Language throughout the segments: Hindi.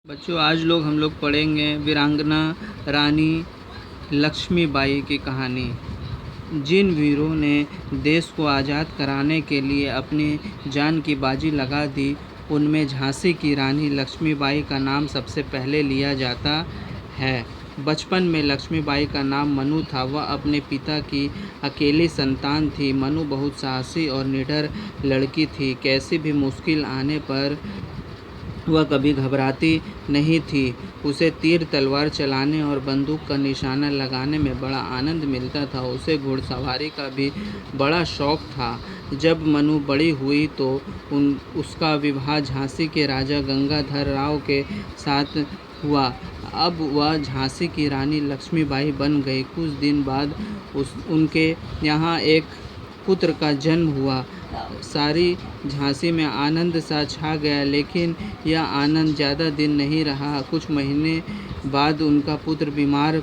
बच्चों आज हम लोग पढ़ेंगे वीरांगना रानी लक्ष्मीबाई की कहानी। जिन वीरों ने देश को आज़ाद कराने के लिए अपनी जान की बाजी लगा दी, उनमें झांसी की रानी लक्ष्मीबाई का नाम सबसे पहले लिया जाता है। बचपन में लक्ष्मीबाई का नाम मनु था। वह अपने पिता की अकेली संतान थी। मनु बहुत साहसी और निडर लड़की थी। कैसी भी मुश्किल आने पर वह कभी घबराती नहीं थी। उसे तीर तलवार चलाने और बंदूक का निशाना लगाने में बड़ा आनंद मिलता था। उसे घुड़सवारी का भी बड़ा शौक था। जब मनु बड़ी हुई तो उसका विवाह झांसी के राजा गंगाधर राव के साथ हुआ। अब वह झांसी की रानी लक्ष्मीबाई बन गई। कुछ दिन बाद उनके यहाँ एक पुत्र का जन्म हुआ। सारी झांसी में आनंद सा छा गया, लेकिन यह आनंद ज़्यादा दिन नहीं रहा। कुछ महीने बाद उनका पुत्र बीमार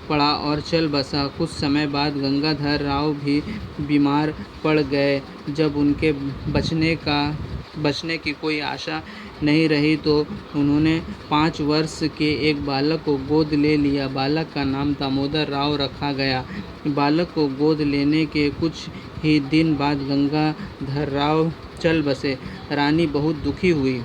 पड़ा और चल बसा। कुछ समय बाद गंगाधर राव भी बीमार पड़ गए। जब उनके बचने की कोई आशा नहीं रही तो उन्होंने 5 वर्ष के एक बालक को गोद ले लिया। बालक का नाम दामोदर राव रखा गया। बालक को गोद लेने के कुछ ही दिन बाद गंगाधर राव चल बसे। रानी बहुत दुखी हुई।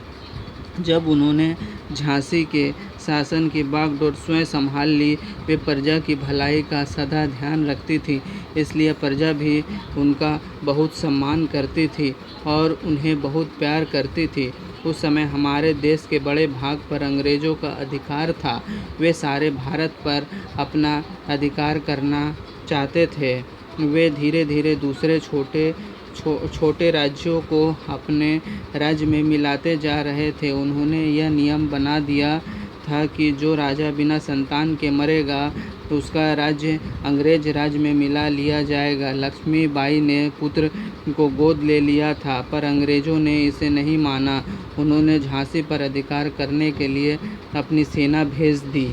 जब उन्होंने झांसी के शासन की बागडोर स्वयं संभाल ली। वे प्रजा की भलाई का सदा ध्यान रखती थी, इसलिए प्रजा भी उनका बहुत सम्मान करती थी और उन्हें बहुत प्यार करती थी। उस समय हमारे देश के बड़े भाग पर अंग्रेज़ों का अधिकार था। वे सारे भारत पर अपना अधिकार करना चाहते थे। वे धीरे धीरे दूसरे छोटे राज्यों को अपने राज्य में मिलाते जा रहे थे। उन्होंने यह नियम बना दिया था कि जो राजा बिना संतान के मरेगा तो उसका राज्य अंग्रेज राज्य में मिला लिया जाएगा। लक्ष्मीबाई ने पुत्र को गोद ले लिया था, पर अंग्रेज़ों ने इसे नहीं माना। उन्होंने झांसी पर अधिकार करने के लिए अपनी सेना भेज दी।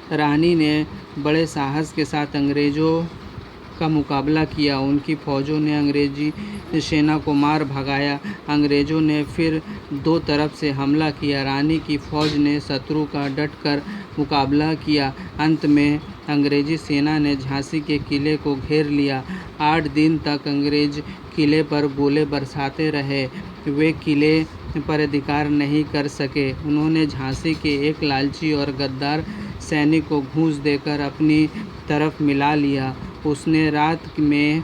रानी ने बड़े साहस के साथ अंग्रेज़ों का मुकाबला किया। उनकी फ़ौजों ने अंग्रेज़ी सेना को मार भगाया। अंग्रेज़ों ने फिर 2 तरफ से हमला किया। रानी की फ़ौज ने शत्रु का डटकर मुकाबला किया। अंत में अंग्रेज़ी सेना ने झांसी के किले को घेर लिया। 8 दिन तक अंग्रेज़ किले पर गोले बरसाते रहे। वे किले पर अधिकार नहीं कर सके। उन्होंने झांसी के एक लालची और गद्दार सैनिक को घूस देकर अपनी तरफ मिला लिया। उसने रात में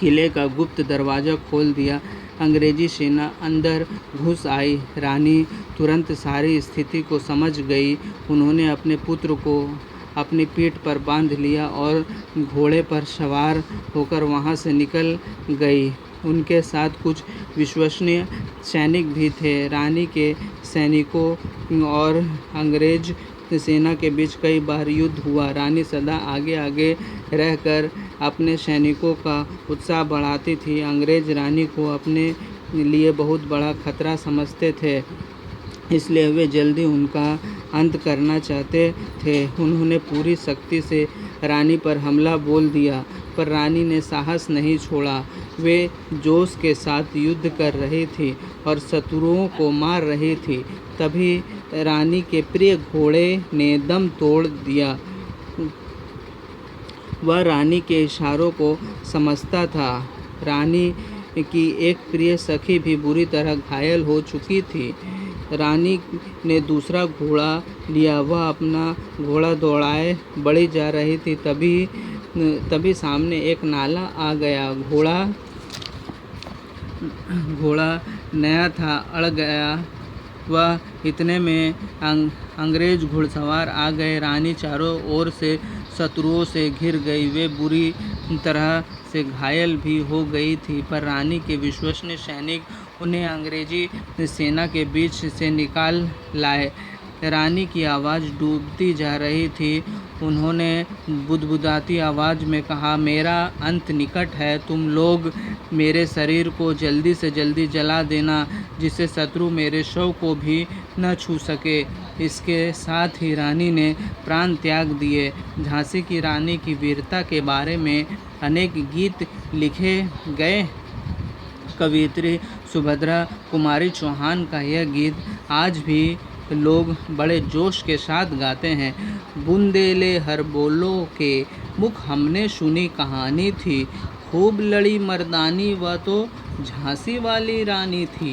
किले का गुप्त दरवाज़ा खोल दिया। अंग्रेज़ी सेना अंदर घुस आई। रानी तुरंत सारी स्थिति को समझ गई। उन्होंने अपने पुत्र को अपनी पीठ पर बांध लिया और घोड़े पर सवार होकर वहां से निकल गई। उनके साथ कुछ विश्वसनीय सैनिक भी थे। रानी के सैनिकों और अंग्रेज सेना के बीच कई बार युद्ध हुआ। रानी सदा आगे आगे रहकर अपने सैनिकों का उत्साह बढ़ाती थी। अंग्रेज रानी को अपने लिए बहुत बड़ा खतरा समझते थे, इसलिए वे जल्दी उनका अंत करना चाहते थे। उन्होंने पूरी शक्ति से रानी पर हमला बोल दिया, पर रानी ने साहस नहीं छोड़ा। वे जोश के साथ युद्ध कर रही थी और शत्रुओं को मार रही थी। तभी रानी के प्रिय घोड़े ने दम तोड़ दिया। वह रानी के इशारों को समझता था। रानी की एक प्रिय सखी भी बुरी तरह घायल हो चुकी थी। रानी ने दूसरा घोड़ा लिया। वह अपना घोड़ा दौड़ाए बढ़ी जा रही थी। तभी सामने एक नाला आ गया। घोड़ा नया था, अड़ गया। वह इतने में अंग्रेज घुड़सवार आ गए। रानी चारों ओर से शत्रुओं से घिर गई। वे बुरी तरह से घायल भी हो गई थी, पर रानी के विश्वसनीय सैनिक उन्हें अंग्रेजी सेना के बीच से निकाल लाए। रानी की आवाज़ डूबती जा रही थी। उन्होंने बुदबुदाती आवाज़ में कहा, मेरा अंत निकट है। तुम लोग मेरे शरीर को जल्दी से जल्दी जला देना, जिससे शत्रु मेरे शव को भी न छू सके। इसके साथ ही रानी ने प्राण त्याग दिए। झांसी की रानी की वीरता के बारे में अनेक गीत लिखे गए कवयित्री सुभद्रा कुमारी चौहान का यह गीत आज भी लोग बड़े जोश के साथ गाते हैं। बुंदेले हर बोलो के मुख हमने सुनी कहानी थी, खूब लड़ी मर्दानी वह तो झांसी वाली रानी थी।